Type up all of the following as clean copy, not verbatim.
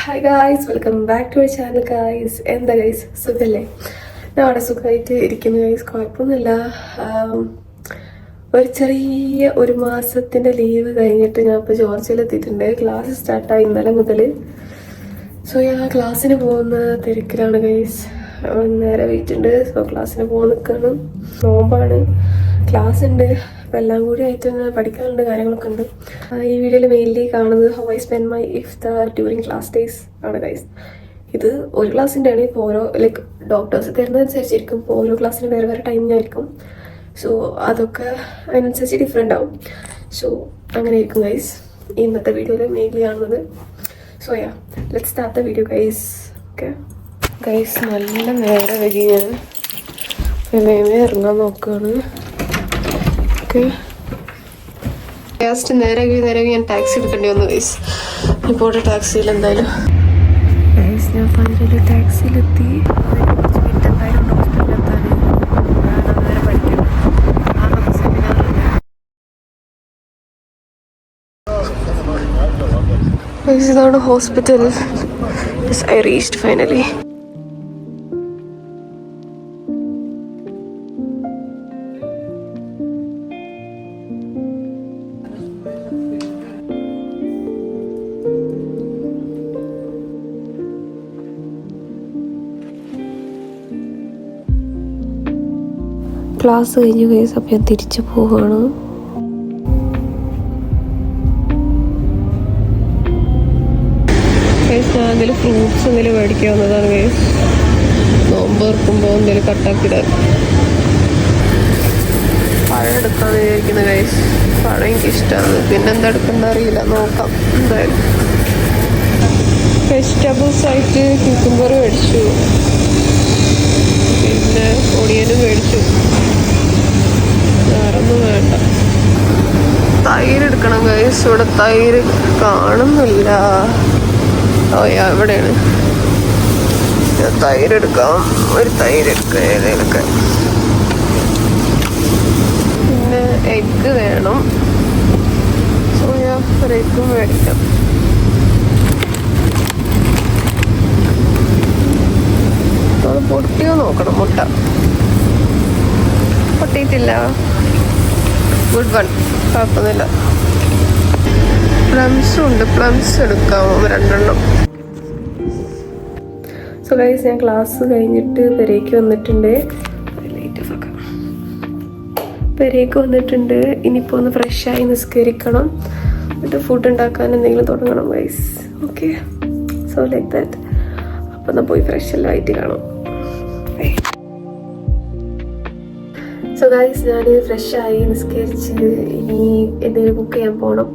Hi guys, welcome back to our channel guys. എന്താ guys, സുഖല്ലേ? ഞാൻ അവിടെ സുഖമായിട്ട് ഇരിക്കുന്നു ഗൈസ്, കുഴപ്പമൊന്നുമില്ല. ഒരു ചെറിയ ഒരു മാസത്തിൻ്റെ ലീവ് കഴിഞ്ഞിട്ട് ഞാൻ ഇപ്പോൾ ജോർജിയയിലെത്തിയിട്ടുണ്ട്. ക്ലാസ് സ്റ്റാർട്ടായി ഇന്നലെ മുതൽ. സോ ഞാൻ ക്ലാസ്സിന് പോകുന്ന തിരക്കിലാണ് ഗൈസ്. നേരെ വെയിറ്റുണ്ട്. സോ ക്ലാസ്സിന് പോകാൻ നിൽക്കുകയാണ്. നോമ്പാണ്, ക്ലാസ് ഉണ്ട്, അപ്പോൾ എല്ലാം കൂടി ആയിട്ട് പഠിക്കാനുണ്ട്, കാര്യങ്ങളൊക്കെ ഉണ്ട്. ഈ വീഡിയോയിൽ മെയിൻലി കാണുന്നത് how I spend my iftar during class days ആണ് ഗൈസ്. ഇത് ഒരു ക്ലാസ്സിൻ്റെ ആണ്. ഇപ്പോൾ ഓരോ ഡോക്ടേഴ്സ് തരുന്നതനുസരിച്ചിരിക്കും. ഇപ്പോൾ ഓരോ ക്ലാസ്സിന് വേറെ വേറെ ടൈമിംഗ് ആയിരിക്കും. സോ അതൊക്കെ അതിനനുസരിച്ച് ഡിഫറെൻ്റ് ആവും. സോ അങ്ങനെ ആയിരിക്കും ഗൈസ് ഇന്നത്തെ വീഡിയോയിൽ മെയിൻലി കാണുന്നത്. So let's start the video guys. Okay guys, നല്ല നേരെ വരി ഞാൻ ഇറങ്ങാൻ നോക്കുകയാണ്. ഓക്കെ, ലാസ്റ്റ് നേരെ ഞാൻ ടാക്സി എടുക്കേണ്ടി വന്നു ഗൈസ്. ഇപ്പോൾ ടാക്സിയിൽ എന്തായാലും ഗൈസ് ഞാൻ പതിനൊരു ടാക്സിയിലെത്തി. കുറച്ച് മിനിറ്റ് എന്തായാലും ഹോസ്പിറ്റലിലെത്താൻ നേരെ പഠിക്കണം. ഗൈസ് ഇതാണ് hospital. I reached finally. Class കഴിഞ്ഞു ഗൈസ്, അപ്പോൾ ഞാൻ തിരിച്ചു പോവുകയാണ്. ഗൈസ് ഞാൻ എന്തെങ്കിലും ഫ്രൂട്ട്സ് എന്തെങ്കിലും മേടിക്കാൻ വന്നതാണ് ഗൈസ്. നോമ്പ് തുറക്കുമ്പോൾ എന്തെങ്കിലും കട്ടാക്കിടാൻ പഴം എടുക്കാമെന്ന് വിചാരിക്കുന്നത് ഗൈസ്. പഴം എനിക്ക് ഇഷ്ടമാണ്. പിന്നെന്താ എടുക്കേണ്ട അറിയില്ല, നോക്കാം എന്തായാലും. വെജിറ്റബിൾസ് ആയിട്ട് ക്യൂക്കുംബർ മേടിച്ചു, പിന്നെ ഒണിയനും മേടിച്ചു. വേറൊന്നും വേണ്ട. തൈര് എടുക്കണം ഗൈസ്. ഇവിടെ തൈര് കാണുന്നില്ല. എവിടെയാണ്? തൈര് എടുക്കാം. ഒരു തൈര് എടുക്കാം ഏതെങ്കിലുമൊക്കെ. പിന്നെ എഗ്ഗ് വേണം. ഒരു എഗ്ഗും മേടിക്കാം. അത് പൊട്ടിയോ നോക്കണം. മുട്ട പൊട്ടിയിട്ടില്ല. ഗുഡ് വൺ, കുഴപ്പമൊന്നുമില്ല. പ്ലംസും ഉണ്ട്, പ്ലംസ് എടുക്കാമോ 2 സോ ഗൈസ് ഞാൻ ക്ലാസ് കഴിഞ്ഞിട്ട് പെരേക്ക് വന്നിട്ടുണ്ട്. ഇനിയിപ്പോൾ ഒന്ന് ഫ്രഷായി നിസ്കരിക്കണം. എന്നിട്ട് ഫുഡ് ഉണ്ടാക്കാൻ എന്തെങ്കിലും തുടങ്ങണം guys. Okay, so like that. അപ്പം എന്നാൽ പോയി ഫ്രഷ് എല്ലാം ആയിട്ട് കാണാം. സോ ഗൈസ് ഞാൻ ഫ്രഷായി നിസ്കരിച്ച് ഇനി എന്തെങ്കിലും കുക്ക് ചെയ്യാൻ പോകണം.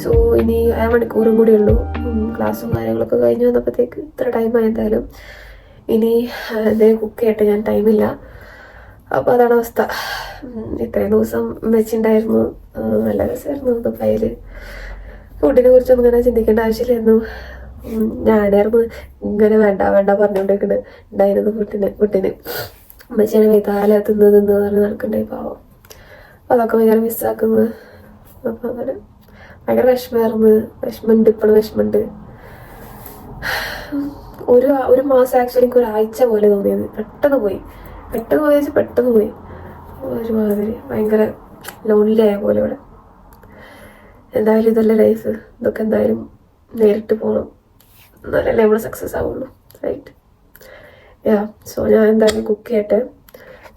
സോ ഇനി 1 മണിക്കൂറും കൂടി ഉള്ളൂ. ക്ലാസ്സും കാര്യങ്ങളൊക്കെ കഴിഞ്ഞ് വന്നപ്പോഴത്തേക്ക് ഇത്ര ടൈം ആയെന്തായാലും. ഇനി എന്തെങ്കിലും കുക്ക് ചെയ്യട്ടെ, ഞാൻ ടൈമില്ല. അപ്പോൾ അതാണ് അവസ്ഥ. ഇത്രയും ദിവസം വെച്ചിട്ടുണ്ടായിരുന്നു, നല്ല രസമായിരുന്നു. ദുബായിൽ ഫുഡിനെ കുറിച്ചൊന്നും ഇങ്ങനെ ചിന്തിക്കേണ്ട ആവശ്യമില്ലായിരുന്നു. ഞാനായിരുന്നു ഇങ്ങനെ വേണ്ട പറഞ്ഞുകൊണ്ടിരിക്കുന്നത് ഉണ്ടായിരുന്നത്. ഫുഡിന് അമ്മച്ചാണ് വൈതാല തിന്ന് പറഞ്ഞ് നടക്കണ്ടായി പാവം. അപ്പോൾ അതൊക്കെ ഭയങ്കര മിസ്സാക്കുന്നത്. അപ്പോൾ അങ്ങനെ ഭയങ്കര വിഷമമുണ്ട്. ഇപ്പോഴും വിഷമമുണ്ട്. ഒരു മാസം ആക്ച്വലി എനിക്ക് ഒരാഴ്ച പോലെ തോന്നിയത്. പെട്ടെന്ന് പോയി. ഒരുമാതിരി ഭയങ്കര ലോൺലി ആയ പോലെ ഇവിടെ. എന്തായാലും ഇതല്ല ലൈഫ്. ഇതൊക്കെ എന്തായാലും നേരിട്ട് പോകണം, എന്നാലല്ലേ നമ്മൾ സക്സസ് ആവുള്ളൂ, റൈറ്റ്? സോ ഞാൻ എന്തായാലും കുക്ക് ചെയ്യട്ടെ.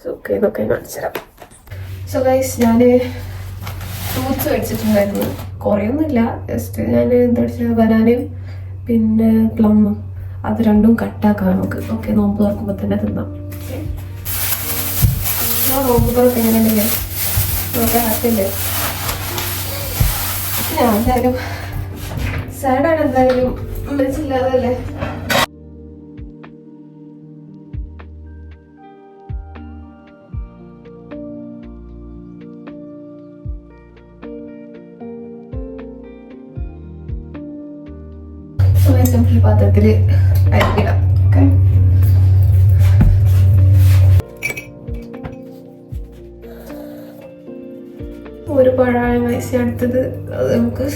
സോ കുക്ക് ചെയ്തൊക്കെ കാണിച്ചു തരാം. സോ ഗൈസ് ഞാൻ ഫ്രൂട്ട്സ് മേടിച്ചിട്ടുണ്ടായിരുന്നു. കുറേയൊന്നുമില്ല, ജസ്റ്റ് ഞാൻ എന്താ വെച്ചാൽ ബനാനയും പിന്നെ പ്ലമ്മും, അത് രണ്ടും കട്ടാക്കാം നമുക്ക്. ഓക്കെ, നോമ്പ് തുറക്കുമ്പോൾ തന്നെ തിന്നാം. നോമ്പ് തുറക്ക് എങ്ങനെയുണ്ടെങ്കിൽ നോക്കാൻ ഹാപ്പിയല്ലേ? ഞാൻ എന്തായാലും സാഡാണ്, എന്തായാലും മനസ്സില്ലാതല്ലേ. സിമ്പിൾ പാത്രത്തിൽ അരിയിടാം. ഓക്കെ, ഒരു പഴമാണ് വയസ്സ് അടുത്തത്. അത് നമുക്ക്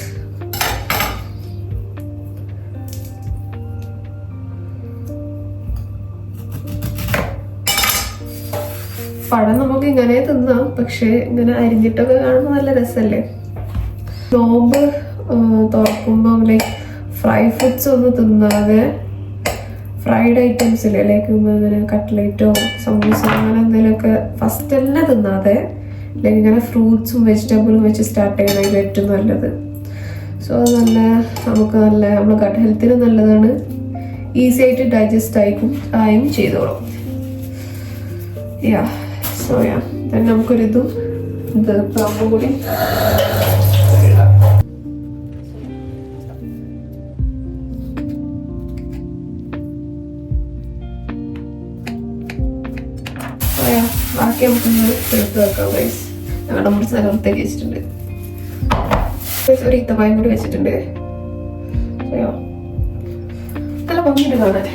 പഴം നമുക്ക് ഇങ്ങനെ തിന്നാം, പക്ഷെ ഇങ്ങനെ അരിഞ്ഞിട്ടൊക്കെ കാണുമ്പോൾ നല്ല രസമല്ലേ. നോമ്പ് തുറക്കുമ്പോൾ ലൈക്ക് ഫ്രൈ ഫുഡ്സ് ഒന്നും തിന്നാതെ ഫ്രൈഡ് ഐറ്റംസ് ഇല്ലേ, ലൈക്ക് ഇങ്ങനെ കട്ട്ലേറ്റോ സമൂസ അങ്ങനെ എന്തെങ്കിലുമൊക്കെ ഫസ്റ്റ് തന്നെ തിന്നാതെ ലൈക്ക് ഇങ്ങനെ ഫ്രൂട്ട്സും വെജിറ്റബിളും വെച്ച് സ്റ്റാർട്ട് ചെയ്യണമായിരിക്കും ഏറ്റവും നല്ലത്. സോ നല്ല നമുക്ക് നല്ല നമ്മുടെ ഗട്ട് ഹെൽത്തിന് നല്ലതാണ്, ഈസി ആയിട്ട് ഡൈജസ്റ്റ് ആയും ചെയ്തോളും. യാ സോ യാ then നമുക്കൊരിതും ഇത് പ്ലംബും കൂടി ബാക്കി നമുക്കൊന്ന് എടുത്ത് വെക്കാം ഗൈസ്. ഞങ്ങളുടെ മുറിച്ച് നല്ല വൃത്തിയാക്കി വെച്ചിട്ടുണ്ട്. ഒരു ഈത്തപ്പായം കൂടി വെച്ചിട്ടുണ്ട്. നല്ല ഭംഗിയുണ്ട് കാണാൻ.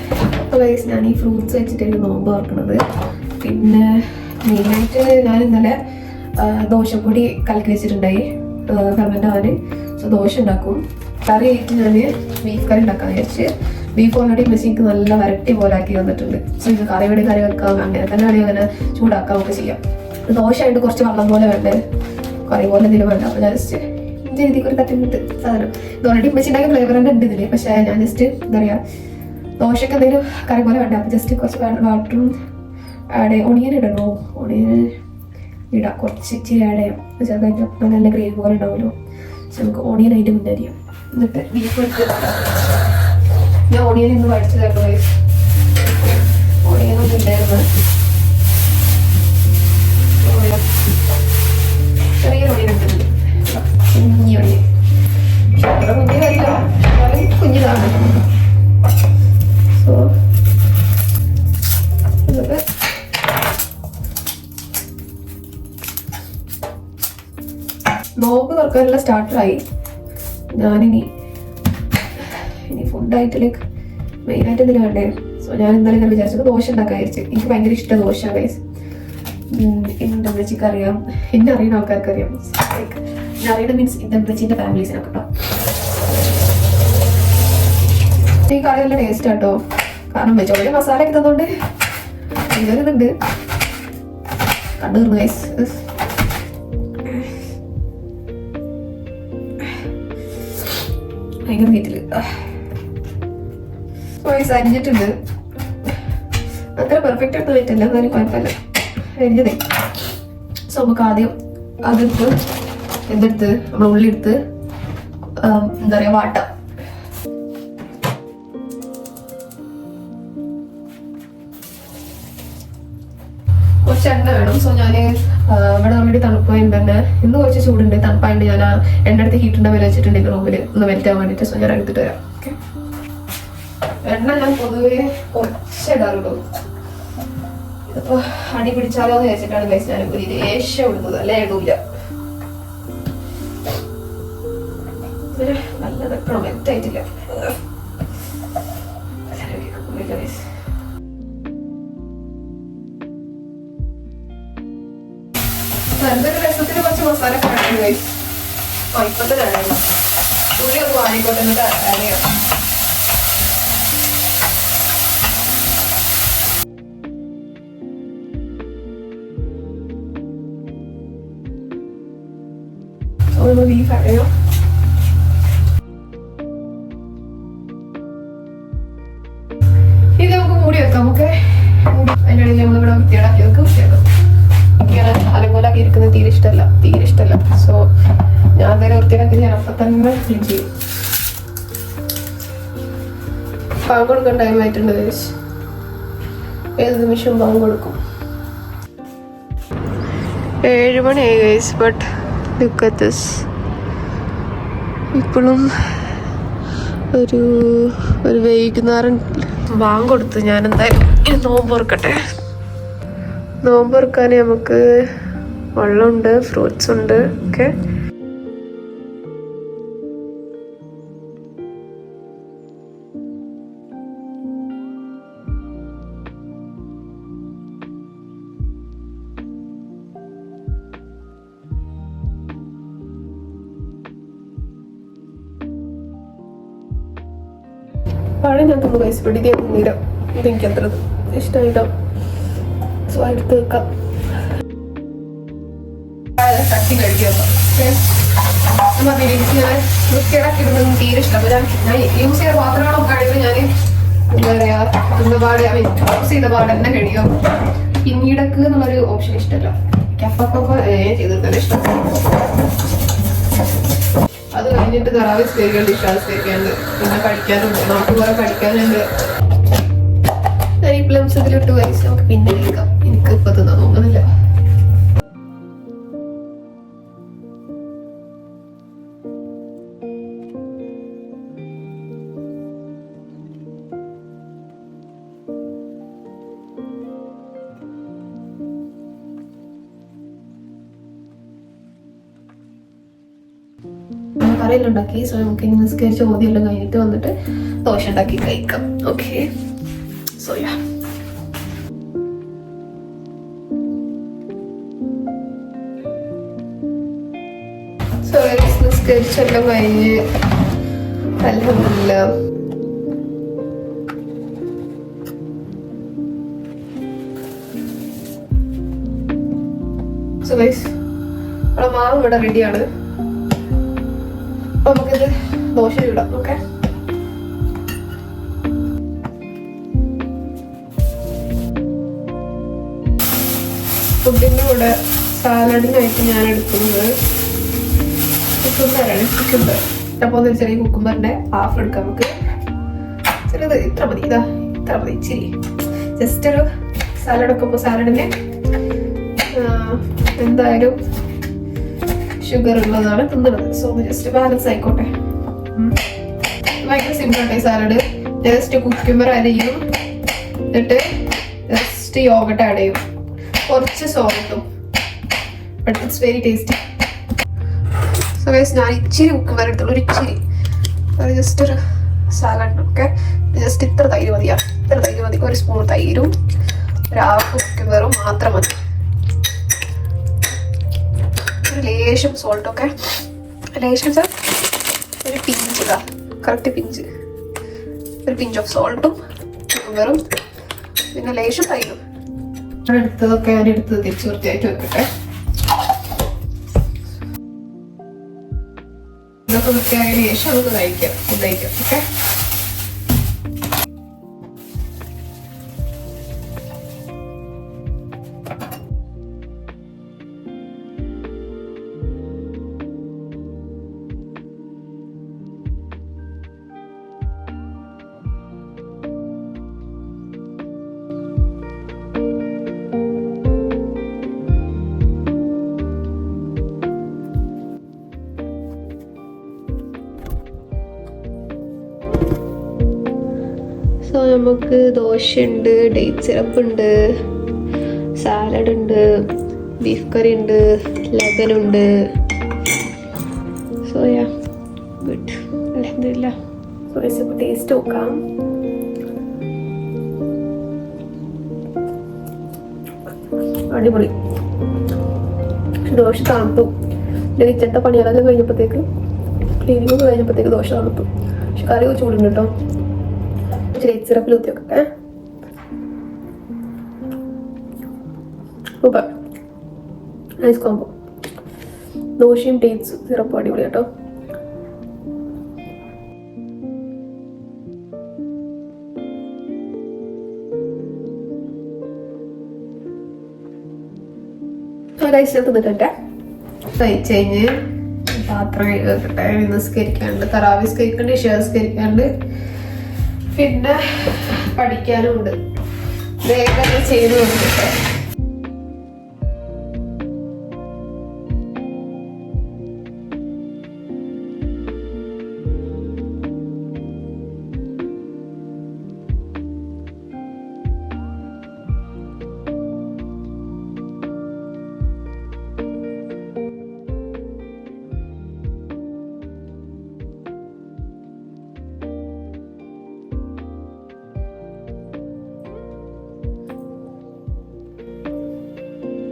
അപ്പോൾ ഗൈസ് ഞാൻ ഈ ഫ്രൂട്ട്സ് വെച്ചിട്ടാണ് നോമ്പ് തുറക്കുന്നത്. പിന്നെ മെയിനായിട്ട് ഞാൻ ഇന്നലെ ദോശപ്പൊടി കലക്കി വെച്ചിട്ടുണ്ടായി ഫെർമെൻ്റ് ആവാൻ. സോ ദോശ ഉണ്ടാക്കും. കറി ആയിട്ട് ഞാൻ ബീഫ് കറി ഉണ്ടാക്കാൻ വിചാരിച്ച്. ബീഫ് ഓൾറെഡി മെസ്സിക്ക് നല്ല വരട്ടി പോലെ ആക്കി വന്നിട്ടുണ്ട്. സോ ഇത് കറി വെക്കാം, അങ്ങനെ തന്നെ വേണമെങ്കിൽ അങ്ങനെ ചൂടാക്കാം ഒക്കെ ചെയ്യാം. ദോശ ആയിട്ട് കുറച്ച് വെള്ളം പോലെ വേണ്ടേ, കറി പോലെ എന്തെങ്കിലും വേണ്ട. അപ്പോൾ ഞാൻ ജസ്റ്റ് ഇഞ്ചി രീതിക്ക് ഒരു തട്ടിമിട്ട് സാധനം ഇത് ഓൾറെഡി മെസ്സി ഉണ്ടാക്കിയ ഫ്ലേവർ തന്നെ ഉണ്ട് ഇതിന്. പക്ഷേ ഞാൻ ജസ്റ്റ് എന്താ പറയുക, ദോശയ്ക്ക് എന്തെങ്കിലും കറി പോലെ വേണ്ട. അപ്പോൾ ജസ്റ്റ് കുറച്ച് വാട്ടറും ആഡ് ചെയ്യാം. ഒണിയൻ ഇടണോ? ഒണിയൻ ഇടാം, കുറച്ച് ഇച്ചിരി ആഡ് ചെയ്യാം. ചെറുതായിട്ട് നല്ല ഗ്രേവി പോലെ ഉണ്ടാവുമല്ലോ. പക്ഷെ നമുക്ക് ഓണിയൻ ആയിട്ട് മുന്നേറിയാം. എന്നിട്ട് ബീഫ് എടുത്ത് ഞാൻ ഓണിയൻ ഇന്ന് പഠിച്ചതായിരുന്നു. ഓണിയനൊന്നും ഇല്ലായിരുന്നു, ചെറിയ ഓണിയൻ എടുത്തിട്ടുണ്ട്, കുഞ്ഞി ഓണിയൻ. അത്ര കുഞ്ഞു കാര്യമില്ല, വളരെ കുഞ്ഞിതാണ്. സോ ഇതൊക്കെ നോമ്പ് തുറക്കാനുള്ള സ്റ്റാർട്ടറായി. ഞാനിനി ഫുഡായിട്ടിലേക്ക് മെയിനായിട്ട് എന്തെങ്കിലും വേണ്ടേ. സോ ഞാൻ എന്തായാലും ഞാൻ വിചാരിച്ചത് ദോശ ഉണ്ടാക്കാൻ വിചാരിച്ചു. എനിക്ക് ഭയങ്കര ഇഷ്ടം ദോശ ഗൈസ്. എൻ്റെ അമ്മച്ചിക്ക് അറിയാം, എന്നെ അറിയുന്ന ആൾക്കാർക്ക് അറിയാം. ലൈക്ക് എന്നെ അറിയുന്ന മീൻസ് എൻ്റെ അമ്മച്ചിൻ്റെ ഫാമിലീസിനൊക്കെ കേട്ടോ. ഈ കറി നല്ല ടേസ്റ്റ് കേട്ടോ. കാരണം വെച്ചോളി മസാല ഒക്കെ തന്നോണ്ട് ഇതുണ്ട് കണ്ടു തീർന്നു ഗൈസ്. ഭയങ്കര വീട്ടില് അരിഞ്ഞിട്ടുണ്ട്. അത്ര പെർഫെക്റ്റ് ആയിട്ട് വെയിറ്റല്ല, എന്നാലും കുഴപ്പമില്ല, അരിഞ്ഞതേ. സോ നമുക്ക് ആദ്യം അതെടുത്ത് നമ്മൾ ഉള്ളി എടുത്ത് എന്താ പറയുക വാട്ടാം. കുറച്ച് എണ്ണ വേണം. സോ ഞാൻ ഇവിടെ ഓൾറെഡി തണുപ്പായതുകൊണ്ട് തന്നെ ഇന്ന് കുറച്ച് ചൂടുണ്ട്, തണുപ്പായതുകൊണ്ട് ഞാൻ എണ്ണ എടുത്ത് ഹീറ്റ് ഉണ്ടാവില്ല വെച്ചിട്ടുണ്ട് റൂമിൽ ഒന്ന് മെൽറ്റ് ആവാൻ വേണ്ടിയിട്ട്. സോ ഞാൻ എടുത്തിട്ട് വരാം. ഓക്കെ, എണ്ണ ഞാൻ പൊതുവെ കുറച്ച് ഇടാറുള്ളൂ. ഇതിപ്പോ അടി പിടിച്ചാലോ എന്ന് വെച്ചിട്ടാണ് ഗൈസ് ഞാൻ ഒരു ലേശം ഇടുന്നത്, അല്ലേ ഇടൂല. നല്ല വെക്കണം, മെറ്റായിട്ടില്ല. നല്ലൊരു രസത്തിന് കുറച്ച് മസാല കാണാൻ ഗൈസ്. ഇപ്പൊ തന്നെ ഉള്ളി ഒന്ന് വാങ്ങിക്കോട്ടെ, എന്നിട്ട് ആഡ് ചെയ്യാം. ബീഫ് ആഡ് ചെയ്യാം. ഇത് നമുക്ക് മൂടി വെക്കാം. ഓക്കെ, അതിൻ്റെ ഇടയിൽ നമ്മളിവിടെ വൃത്തിയാടാക്കി വൃത്തിയാക്കാം. ഇങ്ങനെ അലങ്കോലാക്കി ഇരിക്കുന്നത് തീരെ ഇഷ്ടമല്ല. സോ ഞാൻ എന്തായാലും വൃത്തിയാക്കി ഞാൻ അപ്പം തന്നെ ക്ലീൻ ചെയ്യും. പാമ്പ് കൊടുക്കാൻ ടൈം ആയിട്ടുണ്ട് ഗൈസ്. ഏത് നിമിഷവും പാമ്പ് കൊടുക്കും. 7 മണിയായി guys. But look at this. ഇപ്പോഴും ഒരു വൈകുന്നേരം ബാങ്ക് കൊടുത്ത് ഞാൻ എന്തായാലും നോമ്പ് തുറക്കട്ടെ. നോമ്പ് തുറക്കാൻ നമുക്ക് വെള്ളമുണ്ട്, ഫ്രൂട്ട്സ് ഉണ്ട്. ഓക്കെ, പഴം ഞാൻ തിന്നു കഴിച്ചു. പിടിക്കാൻ തിന്നില്ല, ഇതെനിക്ക് അത്ര ഇഷ്ടമായിട്ടോ. സോ എടുത്ത് വെക്കാം. തട്ടി കഴിക്കുക. ഇങ്ങനെ വൃത്തിയിടക്കി ഇടുന്നത് തീരെ ഇഷ്ടം. ഞാൻ യൂസ് ചെയ്ത പാത്രങ്ങളൊക്കെ കഴിയുമ്പോൾ ഞാൻ എന്താ പറയാ പാട് യൂസ് ചെയ്ത പാട് തന്നെ കഴിയും. പിന്നീടക്ക് എന്നുള്ളൊരു ഓപ്ഷൻ ഇഷ്ടമല്ല. കപ്പൊക്കെ ചെയ്തിട്ട് ഇഷ്ടം. അത് കഴിഞ്ഞിട്ട് തറാവീഹ് സ്കരിക്കാണ്ട് ഇശാ സ്കരിക്കാണ്ട് പിന്നെ പഠിക്കാനുണ്ട്. നമുക്ക് കുറെ പഠിക്കാനുണ്ട്. പ്ലംസത്തിലിട്ട് വയസ്സ് നമുക്ക് പിന്നെ കേൾക്കാം. എനിക്ക് ഇപ്പൊ തിന്നാൻ തോന്നുന്നില്ല. കറിയിലുണ്ടാക്കി. സോ നമുക്ക് ഇനി നിസ്കരിച്ച് ഓതിയെല്ലാം കഴിഞ്ഞിട്ട് വന്നിട്ട് ദോശ ഉണ്ടാക്കി കഴിക്കാം. ഓക്കെ, സോ യാ. സോ നിസ്കരിച്ചെല്ലാം കഴിഞ്ഞ് അൽഹംദുലില്ലാ സോ ഗൈസ് നമ്മുടെ മാവ് ഇവിടെ റെഡിയാണ്. അപ്പൊ നമുക്കിത് ദോശ ഇടാം. ഓക്കെ, ഫുഡിൻ്റെ കൂടെ സാലഡിനായിട്ട് ഞാൻ എടുക്കുന്നത് കുക്കുംബറാണ്. കുക്കുംബർ അപ്പോൾ ഒരു ചെറിയ കുക്കുംബറിന്റെ ഹാഫ് എടുക്കാം. നമുക്ക് ചെറുത് ഇത്ര മതി. ഇത്ര മതി. ഇച്ചിരി ജസ്റ്റ് ഒരു സാലഡൊക്കെ. ഇപ്പോൾ സാലഡിന് എന്തായാലും ഷുഗർ ഉള്ളതാണ് തിന്നുന്നത്. സോ ജസ്റ്റ് ബാലൻസ് ആയിക്കോട്ടെ. ഭയങ്കര സിമ്പിൾ ആട്ടെ സാലഡ്. ജസ്റ്റ് കുക്കുംബർ ആഡ് ചെയ്യും, എന്നിട്ട് ജസ്റ്റ് യോഗട്ട് ആഡ് ചെയ്യും, കുറച്ച് സോൾട്ടും. But it's very tasty. So guys ഞാൻ ഇച്ചിരി കുക്കുംബർ എടുത്തുള്ളൂ, ഒരു ഇച്ചിരി. ജസ്റ്റ് ഒരു സാലഡ്. ഓക്കെ, ജസ്റ്റ് ഇത്ര തൈര് മതിയാ. ഇത്ര തൈര് മതി. ഒരു സ്പൂൺ തൈരും ഒരു ഹാഫ് കുക്കുംബറും മാത്രം മതി. ലേശം സോൾട്ട്. ഒക്കെ ലേശം ഒരു പിഞ്ച്. Correct pinch. ഒരു പിഞ്ച് ഓഫ് സോൾട്ടും കുക്കുംബറും പിന്നെ ലേശം തൈരും. എടുത്തതൊക്കെ ഞാൻ എടുത്ത് തിരിച്ച് വൃത്തിയായിട്ട് വെക്കട്ടെ. ഇതൊക്കെ വൃത്തിയായതിനു ശേഷം നമുക്ക് കഴിക്കാം. ഫുഡ് കഴിക്കാം. ഓക്കെ, സോ നമുക്ക് ദോശയുണ്ട്, ഡേറ്റ് സിറപ്പ് ഉണ്ട്, സാലഡ് ഉണ്ട്, ബീഫ് കറി ഉണ്ട്, ലബനുണ്ട്. So yeah good. അൽഹംദുലില്ലാ. സോ റെസിപ്പി ടേസ്റ്റ് നോക്കാം. അടിപൊളി. ദോശ തണുത്തു. കിച്ചണത്തെ പണികളെല്ലാം കഴിഞ്ഞപ്പോഴത്തേക്ക്, ക്ലീനിങ് കഴിഞ്ഞപ്പോഴത്തേക്ക് ദോശ തണുത്തു. പക്ഷെ കറി ചൂടുണ്ട് കേട്ടോ. ഡേറ്റ് സിറപ്പിൽ ഊറ്റി വെക്കട്ടെ. Super, nice combo. ദോശയും ഡേറ്റ് സിറപ്പും അടിപൊളി കേട്ടോ. തിന്നിട്ടെ കഴിച്ച് കഴിഞ്ഞ് പാത്രം കഴുകട്ടെ. നിസ്കരിക്കാണ്ട്, തറാവീഹ് സ്കരിക്കാണ്ട്, ഇശാ സ്കരിക്കാണ്ട്, പിന്നെ പഠിക്കാനും ഉണ്ട്. വേഗം ചെയ്ത് കൊടുക്കട്ടെ.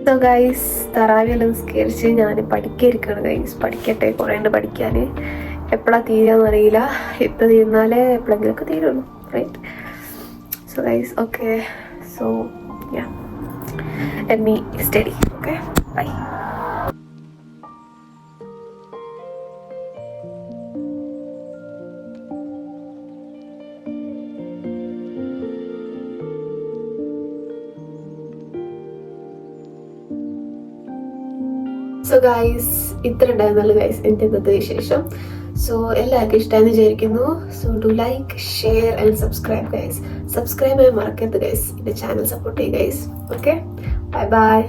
സോ ഗൈസ് തറാവീഹ് എല്ലാം നിസ്കരിച്ച് ഞാൻ പഠിക്കാതിരിക്കുകയാണ് ഗൈസ്. പഠിക്കട്ടെ, കുറേ ഉണ്ട് പഠിക്കാൻ. എപ്പോഴാണ് തീരാന്ന് അറിയില്ല. എപ്പോൾ തീർന്നാലേ എപ്പോഴെങ്കിലുമൊക്കെ തീരുള്ളൂ, right? So guys okay, so yeah let me study. Okay, bye. So guys ഇത്ര ഉണ്ടായിരുന്നല്ലോ ഗൈസ് എൻ്റെ ഇന്നത്തെ വിശേഷം. സോ എല്ലാവർക്കും ഇഷ്ടമായെന്ന് വിചാരിക്കുന്നു. So do like, share and subscribe guys. Subscribe ചെയ്യാൻ മറക്കരുത് ഗൈസ്. എൻ്റെ ചാനൽ സപ്പോർട്ട് ചെയ്യുക ഗൈസ്. Okay, bye bye.